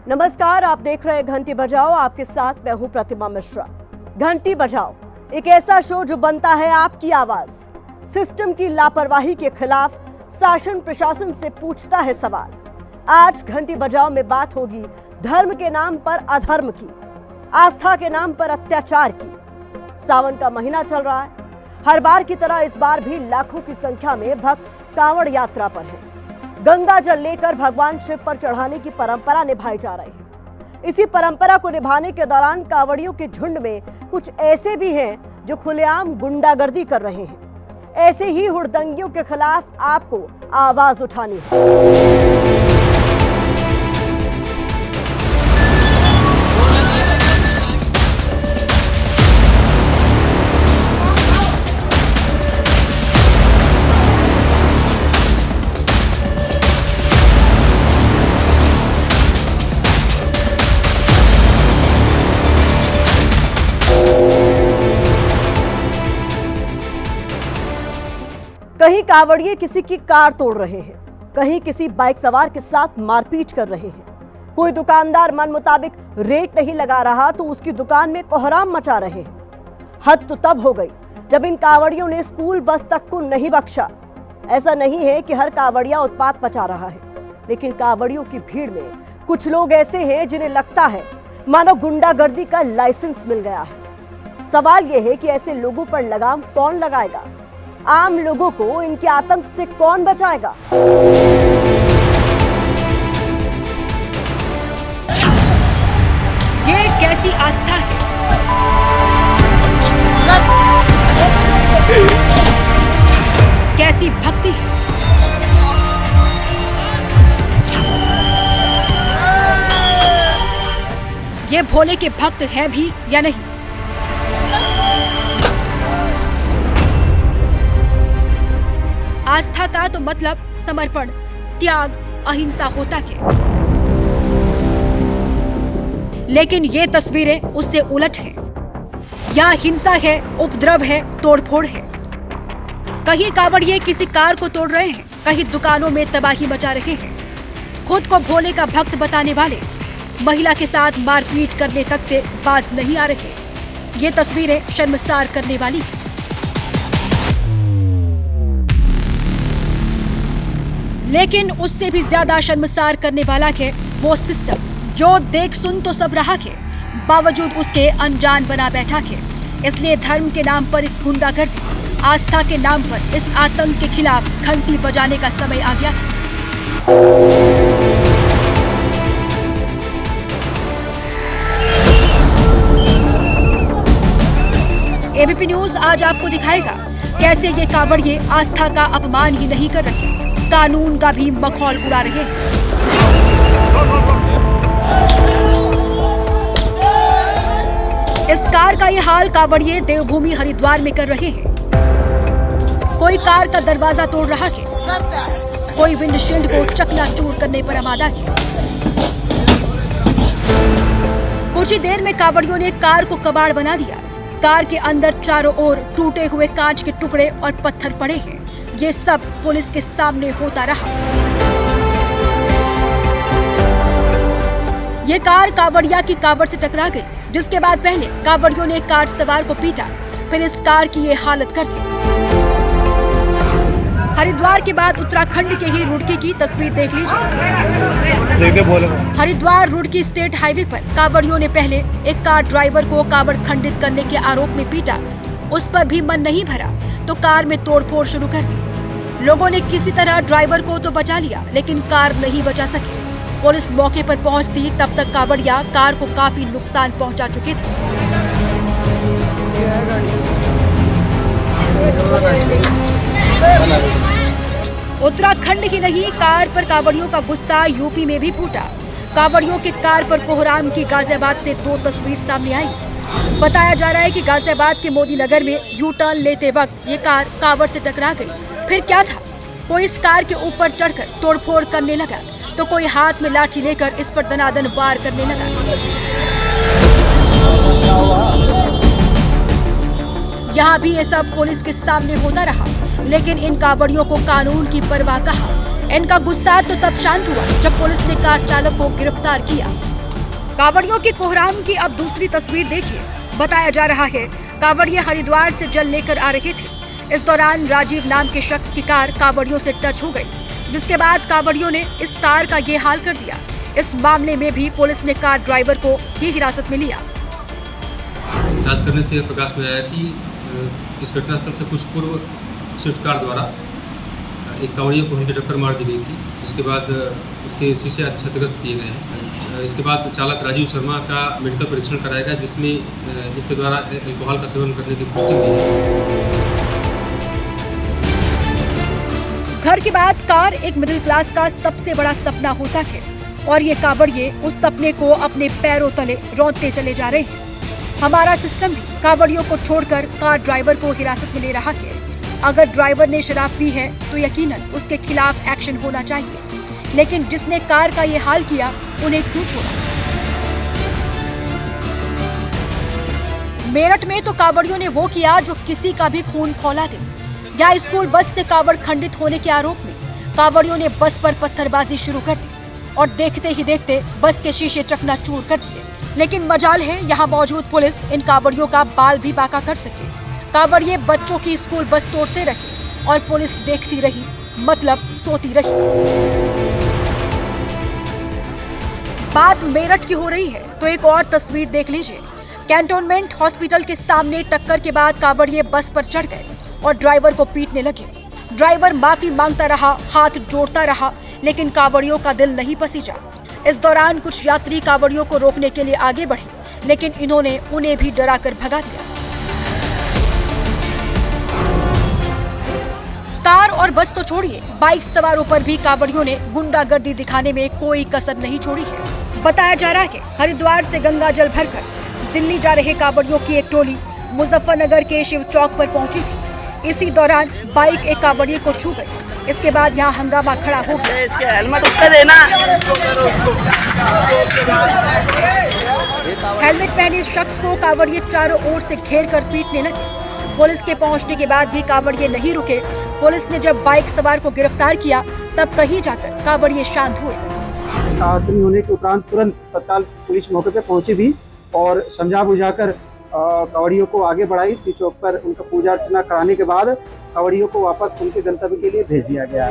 नमस्कार, आप देख रहे हैं घंटी बजाओ। आपके साथ मैं हूं प्रतिमा मिश्रा। घंटी बजाओ एक ऐसा शो जो बनता है आपकी आवाज। सिस्टम की लापरवाही के खिलाफ शासन प्रशासन से पूछता है सवाल। आज घंटी बजाओ में बात होगी धर्म के नाम पर अधर्म की, आस्था के नाम पर अत्याचार की। सावन का महीना चल रहा है। हर बार की तरह इस बार भी लाखों की संख्या में भक्त कांवड़ यात्रा पर हैं। गंगा जल लेकर भगवान शिव पर चढ़ाने की परंपरा निभाई जा रही है। इसी परंपरा को निभाने के दौरान कांवड़ियों के झुंड में कुछ ऐसे भी हैं जो खुलेआम गुंडागर्दी कर रहे हैं। ऐसे ही हुड़दंगियों के खिलाफ आपको आवाज उठानी है। कहीं कांवड़िए किसी की कार तोड़ रहे हैं, कहीं किसी बाइक सवार के साथ मारपीट कर रहे हैं। कोई दुकानदार मन मुताबिक रेट नहीं लगा रहा तो उसकी दुकान में कोहराम मचा रहे हैं। हद तो तब हो गई जब इन कांवड़ियों ने स्कूल बस तक को नहीं बख्शा। ऐसा नहीं है कि हर कांवड़िया उत्पात मचा रहा है, लेकिन कांवड़ियों की भीड़ में कुछ लोग ऐसे हैं जिन्हें लगता है मानो गुंडागर्दी का लाइसेंस मिल गया है। सवाल यह है कि ऐसे लोगों पर लगाम कौन लगाएगा? आम लोगों को इनके आतंक से कौन बचाएगा? ये कैसी आस्था है? कैसी भक्ति है? ये भोले के भक्त है भी या नहीं? आस्था का तो मतलब समर्पण, त्याग, अहिंसा होता क्या? लेकिन ये तस्वीरें उससे उलट हैं। यहाँ हिंसा है, उपद्रव है, तोड़फोड़ है। कहीं कांवड़िए किसी कार को तोड़ रहे हैं, कहीं दुकानों में तबाही मचा रहे हैं। खुद को भोले का भक्त बताने वाले महिला के साथ मारपीट करने तक से बाज नहीं आ रहे। ये तस्वीरें शर्मसार करने वाली हैं। लेकिन उससे भी ज्यादा शर्मसार करने वाला है वो सिस्टम जो देख सुन तो सब रहा के, बावजूद उसके अनजान बना बैठा के। इसलिए धर्म के नाम पर इस गुंडागर्दी, आस्था के नाम पर इस आतंक के खिलाफ घंटी बजाने का समय आ गया है। एबीपी न्यूज आज आपको दिखाएगा कैसे ये कांवड़िए आस्था का अपमान ही नहीं कर रहे, कानून का भी मखौल उड़ा रहे हैं। इस कार का ये हाल कांवड़िए देवभूमि हरिद्वार में कर रहे हैं। कोई कार का दरवाजा तोड़ रहा है, कोई विंडशील्ड को चकनाचूर करने पर आमादा है। कुछ ही देर में कांवड़ियों ने कार को कबाड़ बना दिया। कार के अंदर चारों ओर टूटे हुए कांच के टुकड़े और पत्थर पड़े हैं। ये सब पुलिस के सामने होता रहा। ये कार कांवड़िया की कावड़ से टकरा गई, जिसके बाद पहले कांवड़ियों ने कार सवार को पीटा, फिर इस कार की ये हालत कर दी। हरिद्वार के बाद उत्तराखंड के ही रुड़की की तस्वीर देख लीजिए। हरिद्वार रुड़की स्टेट हाईवे पर कांवड़ियों ने पहले एक कार ड्राइवर को कावड़ खंडित करने के आरोप में पीटा। उस पर भी मन नहीं भरा तो कार में तोड़फोड़ शुरू कर दी। लोगों ने किसी तरह ड्राइवर को तो बचा लिया, लेकिन कार नहीं बचा सके। पुलिस मौके पर पहुंचती तब तक कांवड़िया कार को काफी नुकसान पहुंचा चुके थे। उत्तराखंड ही नहीं, कार पर कांवड़ियों का गुस्सा यूपी में भी फूटा। कांवड़ियों के कार पर कोहराम की गाजियाबाद से दो तस्वीर सामने आई। बताया जा रहा है कि गाजियाबाद के मोदी नगर में यू टर्न लेते वक्त ये कार कावड़ से टकरा गई। फिर क्या था, कोई इस कार के ऊपर चढ़कर तोड़फोड़ करने लगा तो कोई हाथ में लाठी लेकर इस पर दनादन वार करने लगा। यहाँ भी ये सब पुलिस के सामने होता रहा, लेकिन इन कांवड़ियों को कानून की परवाह कहाँ। इनका गुस्सा तो तब शांत हुआ जब पुलिस ने कार चालक को गिरफ्तार किया। कांवड़ियों की कोहराम की अब दूसरी तस्वीर देखिए। बताया जा रहा है कांवड़िये हरिद्वार से जल लेकर आ रहे थे। इस दौरान राजीव नाम के शख्स की कार कांवड़ियों से टच हो गई, जिसके बाद कांवड़ियों ने इस कार का ये हाल कर दिया। इस मामले में भी पुलिस ने कार ड्राइवर को ही हिरासत में लिया। जांच करने से प्रकाश में आया कि इस घटनास्थल से कुछ पूर्व स्विफ्ट कार द्वारा एक कांवड़िये को हल्की टक्कर मार दी गई थी, जिसके बाद उसके शीशे आदि क्षतिग्रस्त किए गए हैं। इसके बाद चालक राजीव शर्मा का मेडिकल परीक्षण कराया गया, जिसमें इनके द्वारा अल्कोहल का सेवन करने की पुष्टि हुई है। घर के बाद कार एक मिडिल क्लास का सबसे बड़ा सपना होता है और ये कांवड़िये उस सपने को अपने पैरों तले रौंदते चले जा रहे हैं। हमारा सिस्टम भी कांवड़ियों को छोड़कर कार ड्राइवर को हिरासत में ले रहा है। अगर ड्राइवर ने शराब पी है तो यकीनन उसके खिलाफ एक्शन होना चाहिए, लेकिन जिसने कार का ये हाल किया उन्हें क्यों छोड़ा? मेरठ में तो कांवड़ियों ने वो किया जो किसी का भी खून खौला दे। यहाँ स्कूल बस से कांवड़ खंडित होने के आरोप में कांवड़ियों ने बस पर पत्थरबाजी शुरू कर दी और देखते ही देखते बस के शीशे चकनाचूर कर दिए। लेकिन मजाल है यहाँ मौजूद पुलिस इन कांवड़ियों का बाल भी बांका कर सके। कांवड़िये बच्चों की स्कूल बस तोड़ते रहे और पुलिस देखती रही, मतलब सोती रही। बात मेरठ की हो रही है तो एक और तस्वीर देख लीजिए। कैंटोनमेंट हॉस्पिटल के सामने टक्कर के बाद कांवड़िये बस पर चढ़ गए और ड्राइवर को पीटने लगे। ड्राइवर माफी मांगता रहा, हाथ जोड़ता रहा, लेकिन कांवड़ियों का दिल नहीं पसीजा। इस दौरान कुछ यात्री कांवड़ियों को रोकने के लिए आगे बढ़े, लेकिन इन्होंने उन्हें भी डराकर भगा दिया। कार और बस तो छोड़िए, बाइक सवारों पर भी कांवड़ियों ने गुंडागर्दी दिखाने में कोई कसर नहीं छोड़ी है। बताया जा रहा है हरिद्वार से गंगा जल भरकर दिल्ली जा रहे कांवड़ियों की एक टोली मुजफ्फरनगर के शिव चौक पर पहुंची थी। इसी दौरान बाइक एक कांवड़िये को छू गई। इसके बाद यहाँ हंगामा खड़ा हो गया। इसके हेलमेट उठा देना। हेलमेट पहने इस शख्स को कांवड़िये चारों ओर से घेर कर पीटने लगे। पुलिस के पहुंचने के बाद भी कांवड़िये नहीं रुके। पुलिस ने जब बाइक सवार को गिरफ्तार किया तब कहीं जाकर कांवड़िये शांत हुए। आसनी होने के उपरांत तुरंत तत्काल पुलिस मौके पर पहुंची भी और समझा बुझाकर कांवड़ियों को आगे बढ़ाई। श्री चौक पर उनका पूजा अर्चना कराने के बाद कांवड़ियों को वापस उनके गंतव्य के लिए भेज दिया गया।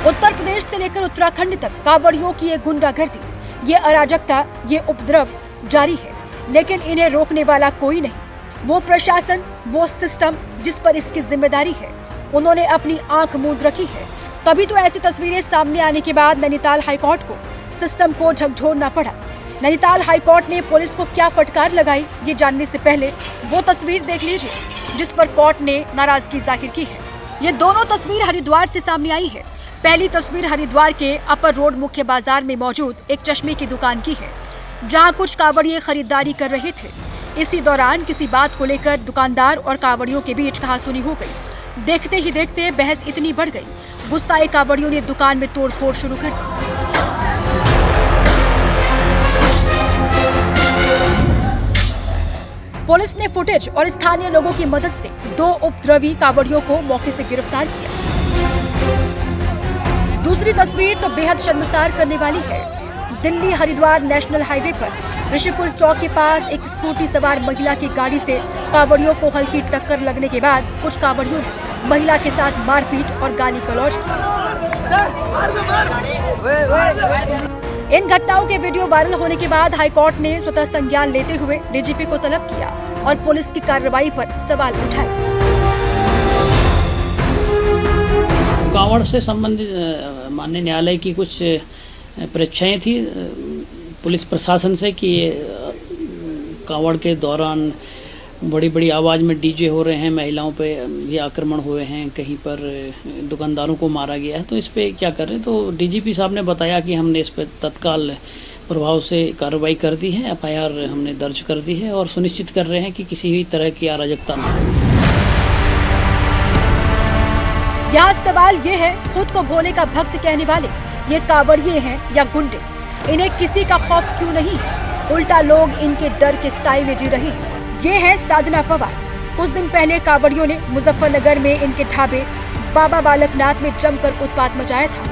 उत्तर प्रदेश से लेकर उत्तराखंड तक कांवड़ियों की ये गुंडागर्दी, ये अराजकता, ये उपद्रव जारी है, लेकिन इन्हें रोकने वाला कोई नहीं। वो प्रशासन, वो सिस्टम जिस पर इसकी जिम्मेदारी है, उन्होंने अपनी आंख मूंद रखी है। तभी तो ऐसी तस्वीरें सामने आने के बाद नैनीताल हाईकोर्ट को सिस्टम को झकझोरना पड़ा। नैनीताल हाईकोर्ट ने पुलिस को क्या फटकार लगाई, ये जानने से पहले वो तस्वीर देख लीजिए जिस पर कोर्ट ने नाराजगी जाहिर की है। ये दोनों तस्वीर हरिद्वार से सामने आई है। पहली तस्वीर हरिद्वार के अपर रोड मुख्य बाजार में मौजूद एक चश्मे की दुकान की है, जहां कुछ कांवड़िये खरीदारी कर रहे थे। इसी दौरान किसी बात को लेकर दुकानदार और कांवड़ियों के बीच कहासुनी हो गई। देखते ही देखते बहस इतनी बढ़ गई, गुस्साए कांवड़ियों ने दुकान में तोड़फोड़ शुरू कर दी। पुलिस ने फुटेज और स्थानीय लोगों की मदद से 2 उपद्रवी कांवड़ियों को मौके से गिरफ्तार किया। दूसरी तस्वीर तो बेहद शर्मसार करने वाली है। दिल्ली हरिद्वार नेशनल हाईवे पर ऋषिकुल चौक के पास एक स्कूटी सवार महिला की गाड़ी से कांवड़ियों को हल्की टक्कर लगने के बाद कुछ कांवड़ियों ने महिला के साथ मारपीट और गाली गलौज की। इन घटनाओं के वीडियो वायरल होने के बाद हाईकोर्ट ने स्वतः संज्ञान लेते हुए डीजीपी को तलब किया और पुलिस की कार्रवाई पर सवाल उठाए। कांवड़ से संबंधित माननीय न्यायालय की कुछ परीक्षाएं थी पुलिस प्रशासन से कि कांवड़ के दौरान बड़ी बड़ी आवाज़ में डीजे हो रहे हैं, महिलाओं पे ये आक्रमण हुए हैं, कहीं पर दुकानदारों को मारा गया है, तो इस पे क्या कर रहे हैं। तो डीजीपी साहब ने बताया कि हमने इस पर तत्काल प्रभाव से कार्रवाई कर दी है, एफआईआर हमने दर्ज कर दी है और सुनिश्चित कर रहे हैं कि किसी भी तरह की अराजकता न हो। यहाँ सवाल ये है, खुद को भोले का भक्त कहने वाले ये कांवड़िये हैं या गुंडे, इन्हें किसी का खौफ क्यों नहीं है? उल्टा लोग इनके डर के साए में जी रहे हैं। ये है साधना पवार। कुछ दिन पहले कांवड़ियों ने मुजफ्फरनगर में इनके ढाबे बाबा बालकनाथ में जमकर उत्पात मचाया था।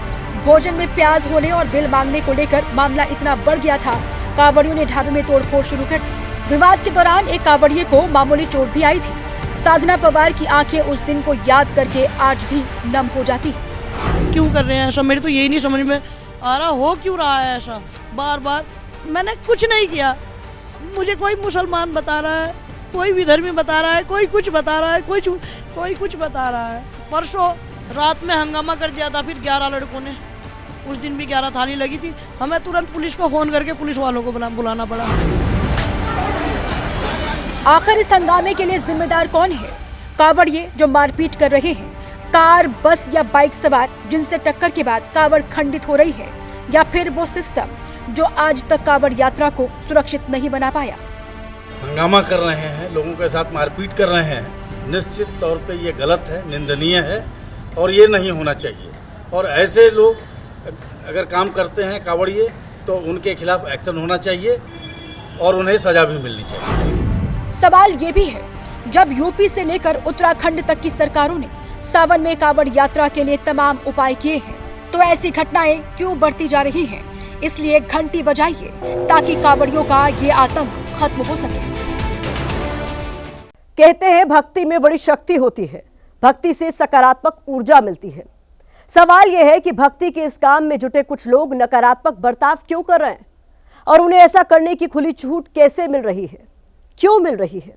भोजन में प्याज होने और बिल मांगने को लेकर मामला इतना बढ़ गया था, कांवड़ियों ने ढाबे में तोड़फोड़ शुरू कर दी। विवाद के दौरान एक कांवड़िये को मामूली चोट भी आई थी। साधना पवार की आंखें उस दिन को याद करके आज भी नम हो जाती है। क्यों कर रहे हैं ऐसा, मेरे तो यही नहीं समझ में आ रहा, हो क्यों रहा है ऐसा बार बार। मैंने कुछ नहीं किया, मुझे कोई मुसलमान बता रहा है, कोई विधर्मी बता रहा है, कोई कुछ बता रहा है, कोई कुछ बता रहा है। परसों रात में हंगामा कर दिया था, फिर 11 लड़कों ने, उस दिन भी 11 थाली लगी थी। हमें तुरंत पुलिस को फोन करके पुलिस वालों को बुलाना पड़ा। आखिर इस हंगामे के लिए जिम्मेदार कौन है? कांवड़िये जो मारपीट कर रहे हैं, कार, बस या बाइक सवार जिनसे टक्कर के बाद कांवड़ खंडित हो रही है, या फिर वो सिस्टम जो आज तक कांवड़ यात्रा को सुरक्षित नहीं बना पाया? हंगामा कर रहे हैं, लोगों के साथ मारपीट कर रहे हैं, निश्चित तौर पे ये गलत है, निंदनीय है और ये नहीं होना चाहिए। और ऐसे लोग अगर काम करते हैं कांवड़िये, तो उनके खिलाफ एक्शन होना चाहिए और उन्हें सजा भी मिलनी चाहिए। सवाल ये भी है, जब यूपी से लेकर उत्तराखंड तक की सरकारों ने सावन में कांवड़ यात्रा के लिए तमाम उपाय किए हैं, तो ऐसी घटनाएं क्यों बढ़ती जा रही हैं? इसलिए घंटी बजाइए ताकि कांवड़ियों का ये आतंक खत्म हो सके। कहते हैं भक्ति में बड़ी शक्ति होती है, भक्ति से सकारात्मक ऊर्जा मिलती है। सवाल यह है कि भक्ति के इस काम में जुटे कुछ लोग नकारात्मक बर्ताव क्यों कर रहे हैं और उन्हें ऐसा करने की खुली छूट कैसे मिल रही है, क्यों मिल रही है?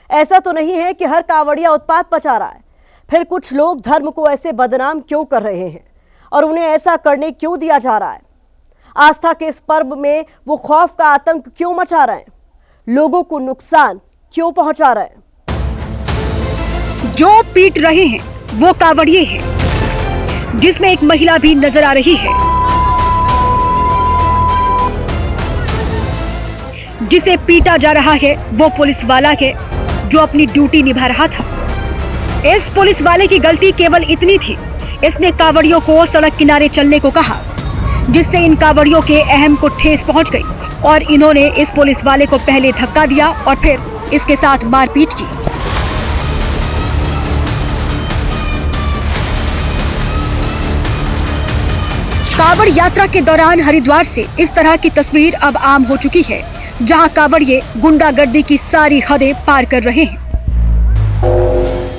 ऐसा तो नहीं है कि हर कांवड़िया उत्पात मचा रहा है, फिर कुछ लोग धर्म को ऐसे बदनाम क्यों कर रहे हैं और उन्हें ऐसा करने क्यों दिया जा रहा है? आस्था के इस पर्व में वो खौफ का आतंक क्यों मचा रहे हैं, लोगों को नुकसान क्यों पहुंचा रहे हैं? जो पीट रहे हैं वो कांवड़िये हैं, जिसमें एक महिला भी नजर आ रही है, जिसे पीटा जा रहा है वो पुलिस वाला है जो अपनी ड्यूटी निभा रहा था। इस पुलिस वाले की गलती केवल इतनी थी, इसने कांवड़ियों को सड़क किनारे चलने को कहा, जिससे इन कांवड़ियों के अहम को ठेस पहुंच गई और इन्होंने इस पुलिस वाले को पहले धक्का दिया और फिर इसके साथ मारपीट की। कांवड़ यात्रा के दौरान हरिद्वार से इस तरह की तस्वीर अब आम हो चुकी है, जहां कांवड़िये गुंडागर्दी की सारी हदें पार कर रहे हैं।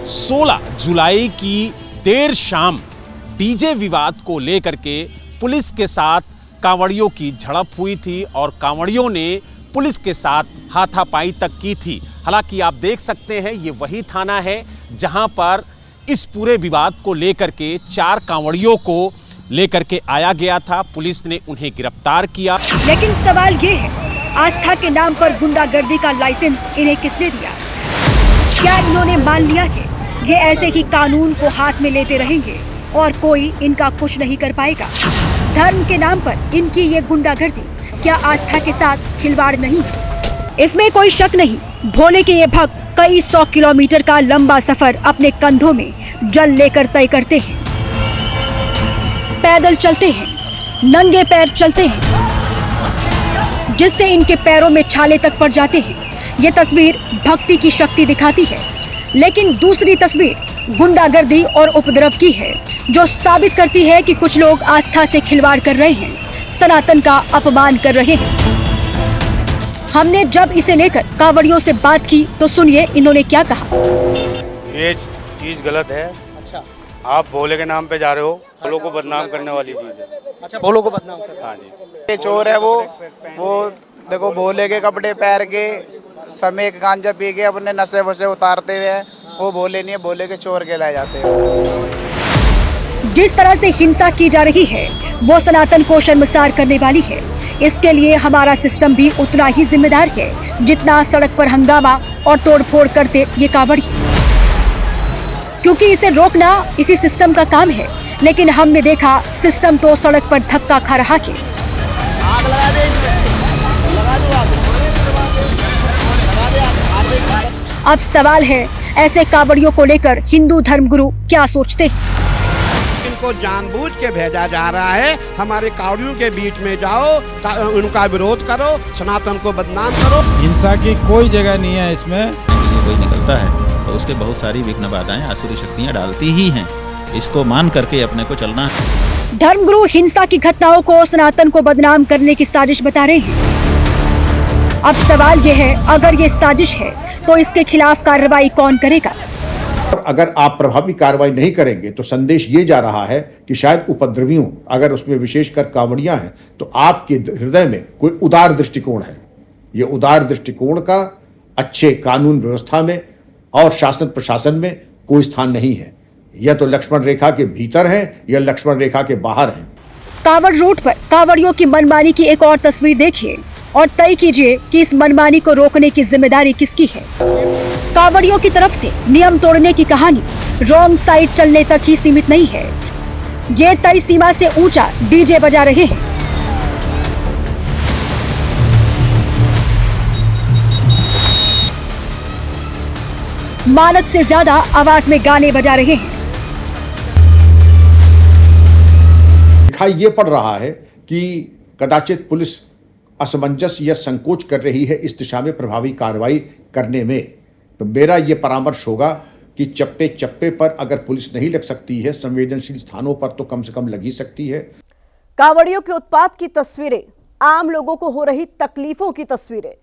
16 जुलाई की देर शाम डीजे विवाद को लेकर के पुलिस के साथ कांवड़ियों की झड़प हुई थी और कांवड़ियों ने पुलिस के साथ हाथापाई तक की थी। हालांकि आप देख सकते हैं ये वही थाना है जहां पर इस पूरे विवाद को लेकर के 4 कांवड़ियों को लेकर के आया गया था। पुलिस ने उन्हें गिरफ्तार किया। लेकिन सवाल ये है, आस्था के नाम पर गुंडागर्दी का लाइसेंस इन्हें किसने दिया? क्या इन्होंने मान लिया कि ये ऐसे ही कानून को हाथ में लेते रहेंगे और कोई इनका कुछ नहीं कर पाएगा? धर्म के नाम पर इनकी ये गुंडागर्दी क्या आस्था के साथ खिलवाड़ नहीं है? इसमें कोई शक नहीं, भोले के ये भक्त कई 100 किलोमीटर का लंबा सफर अपने कंधों में जल लेकर तय करते हैं, पैदल चलते हैं, नंगे पैर चलते हैं, जिससे इनके पैरों में छाले तक पड़ जाते हैं। ये तस्वीर भक्ति की शक्ति दिखाती है, लेकिन दूसरी तस्वीर गुंडागर्दी और उपद्रव की है, जो साबित करती है कि कुछ लोग आस्था से खिलवाड़ कर रहे हैं, सनातन का अपमान कर रहे हैं। हमने जब इसे लेकर कांवड़ियों से बात की तो सुनिए इन्होंने क्या कहा। ये चीज गलत है। अच्छा, आप भोले के नाम पे जा रहे हो, भोलों को बदनाम करने वाली चीज है। अच्छा, भोलों को बदनाम कर? हाँ जी, ये चोर है वो देखो भोले के कपड़े पहन के समय गांजा पी के अपने नशे वशे उतारते हुए हैं। वो भोले नहीं है, भोले के चोर के लाए जाते हैं। जिस तरह से हिंसा की जा रही है वो सनातन को शर्मसार करने वाली है। इसके लिए हमारा सिस्टम भी उतना ही जिम्मेदार है जितना सड़क पर हंगामा और तोड़फोड़ करते ये कांवड़ी, क्योंकि इसे रोकना इसी सिस्टम का काम है। लेकिन हमने देखा सिस्टम तो सड़क पर धक्का खा रहा है। अब सवाल है, ऐसे कांवड़ियों को लेकर हिंदू धर्मगुरु क्या सोचते हैं? इनको जानबूझ के भेजा जा रहा है, हमारे कांवड़ियों के बीच में जाओ, उनका विरोध करो, सनातन को बदनाम करो। हिंसा की कोई जगह नहीं है इसमें। कोई निकलता है तो उसके बहुत सारी विघ्न बाधाएं आसुरी शक्तियां डालती ही हैं। इसको मान करके अपने को चलना है। धर्मगुरु हिंसा की घटनाओं को सनातन को बदनाम करने की साजिश बता रहे हैं। अब सवाल ये है, अगर ये साजिश है तो इसके खिलाफ कार्रवाई कौन करेगा? अगर आप प्रभावी कार्रवाई नहीं करेंगे तो संदेश ये जा रहा है कि शायद उपद्रवियों, अगर उसमें विशेषकर कांवड़ियां हैं, तो आपके हृदय में कोई उदार दृष्टिकोण है। ये उदार दृष्टिकोण का अच्छे कानून व्यवस्था में और शासन प्रशासन में कोई स्थान नहीं है। यह तो लक्ष्मण रेखा के भीतर है या लक्ष्मण रेखा के बाहर है। कांवड़ रोड पर कांवड़ियों की मनमानी की एक और तस्वीर देखिए और तय कीजिए कि इस मनमानी को रोकने की जिम्मेदारी किसकी है। कांवड़ियों की तरफ से नियम तोड़ने की कहानी रॉन्ग साइड चलने तक ही सीमित नहीं है। ये तय सीमा से ऊंचा डीजे बजा रहे हैं। मानक से ज्यादा आवाज में गाने बजा रहे हैं। दिखाई ये पड़ रहा है कि कदाचित पुलिस असमंजस या संकोच कर रही है इस दिशा में प्रभावी कार्रवाई करने में। तो मेरा ये परामर्श होगा कि चप्पे चप्पे पर अगर पुलिस नहीं लग सकती है, संवेदनशील स्थानों पर तो कम से कम लगी सकती है। कांवड़ियों के उत्पात की तस्वीरें, आम लोगों को हो रही तकलीफों की तस्वीरें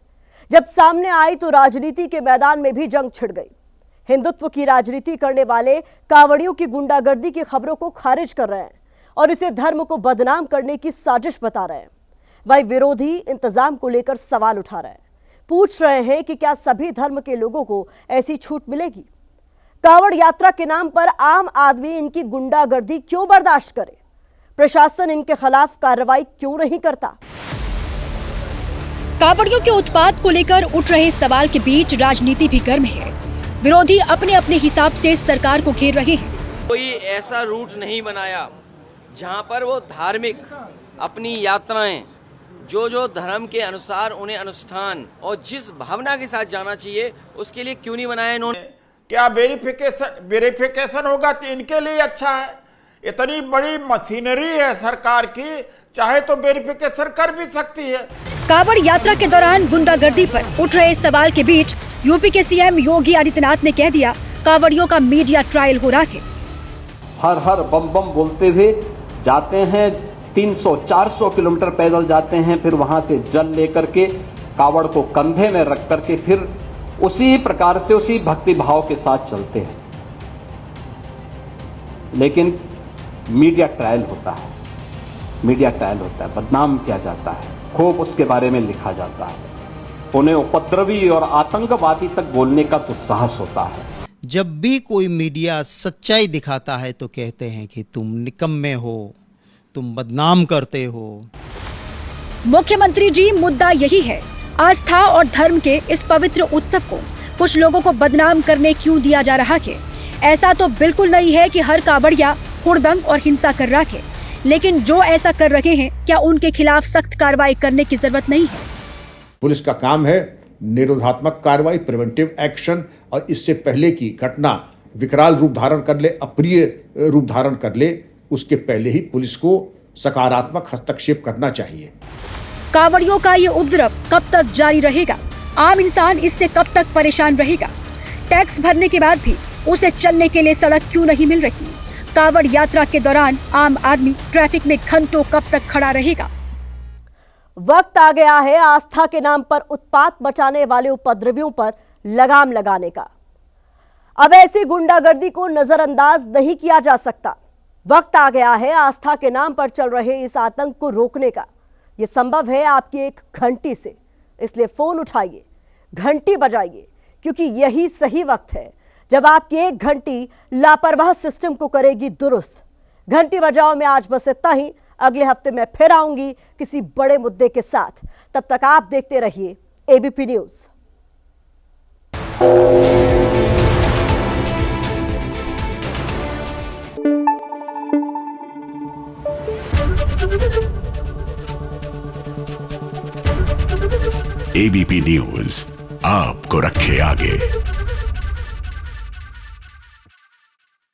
जब सामने आई तो राजनीति के मैदान में भी जंग छिड़ गई। हिंदुत्व की राजनीति करने वाले कांवड़ियों की गुंडागर्दी की खबरों को खारिज कर रहे हैं और इसे धर्म को बदनाम करने की साजिश बता रहे हैं। वही विरोधी इंतजाम को लेकर सवाल उठा रहे हैं, पूछ रहे हैं कि क्या सभी धर्म के लोगों को ऐसी छूट मिलेगी? कांवड़ यात्रा के नाम पर आम आदमी इनकी गुंडागर्दी क्यों बर्दाश्त करे? प्रशासन इनके खिलाफ कार्रवाई क्यों नहीं करता? कांवड़ियों के उत्पात को लेकर उठ रहे सवाल के बीच राजनीति भी गर्म है। विरोधी अपने अपने हिसाब से सरकार को घेर रहे हैं। कोई ऐसा रूट नहीं बनाया जहां पर वो धार्मिक अपनी यात्राएं जो धर्म के अनुसार उन्हें अनुष्ठान और जिस भावना के साथ जाना चाहिए उसके लिए क्यों नहीं बनाया इन्होंने? क्या वेरिफिकेशन होगा तो इनके लिए अच्छा है। इतनी बड़ी मशीनरी है सरकार की, चाहे तो वेरिफिकेशन कर भी सकती है। कांवड़ यात्रा के दौरान गुंडागर्दी पर उठ रहे सवाल के बीच यूपी के सीएम योगी आदित्यनाथ ने कह दिया, कांवड़ियों का मीडिया ट्रायल हो रहा है। हर हर बम बम बोलते हुए जाते हैं, 300-400 किलोमीटर पैदल जाते हैं, फिर वहां से जल लेकर के कावड़ को कंधे में रख करके फिर उसी प्रकार से उसी भक्ति भाव के साथ चलते हैं। लेकिन मीडिया ट्रायल होता है, बदनाम किया जाता है, खूब उसके बारे में लिखा जाता है, उन्हें उपद्रवी और आतंकवादी तक बोलने का दुस्साहस होता है। जब भी कोई मीडिया सच्चाई दिखाता है तो कहते हैं कि तुम निकम्मे हो, तुम बदनाम करते हो। मुख्यमंत्री जी, मुद्दा यही है, आस्था और धर्म के इस पवित्र उत्सव को कुछ लोगों को बदनाम करने क्यों दिया जा रहा है? ऐसा तो बिल्कुल नहीं है कि हर कांवड़िया हुड़दंग और हिंसा कर रहा है, लेकिन जो ऐसा कर रहे हैं क्या उनके खिलाफ सख्त कार्रवाई करने की जरूरत नहीं है? पुलिस का काम है निरोधात्मक कार्रवाई, प्रिवेंटिव एक्शन, और इससे पहले की घटना विकराल रूप धारण कर ले, अप्रिय रूप धारण कर ले, उसके पहले ही पुलिस को सकारात्मक हस्तक्षेप करना चाहिए। कांवड़ियों का ये उपद्रव कब तक जारी रहेगा? आम इंसान इससे कब तक परेशान रहेगा? टैक्स भरने के बाद भी उसे चलने के लिए सड़क क्यों नहीं मिल रही? कांवड़ यात्रा के दौरान आम आदमी ट्रैफिक में घंटों कब तक खड़ा रहेगा? वक्त आ गया है आस्था के नाम पर उत्पात मचाने वाले उपद्रवियों पर लगाम लगाने का। अब ऐसी गुंडागर्दी को नजरअंदाज नहीं किया जा सकता। वक्त आ गया है आस्था के नाम पर चल रहे इस आतंक को रोकने का। यह संभव है आपकी एक घंटी से, इसलिए फोन उठाइए, घंटी बजाइए, क्योंकि यही सही वक्त है जब आपकी एक घंटी लापरवाह सिस्टम को करेगी दुरुस्त। घंटी बजाओ में आज बस इतना ही। अगले हफ्ते मैं फिर आऊंगी किसी बड़े मुद्दे के साथ। तब तक आप देखते रहिए एबीपी न्यूज। एबीपी न्यूज आपको रखे आगे।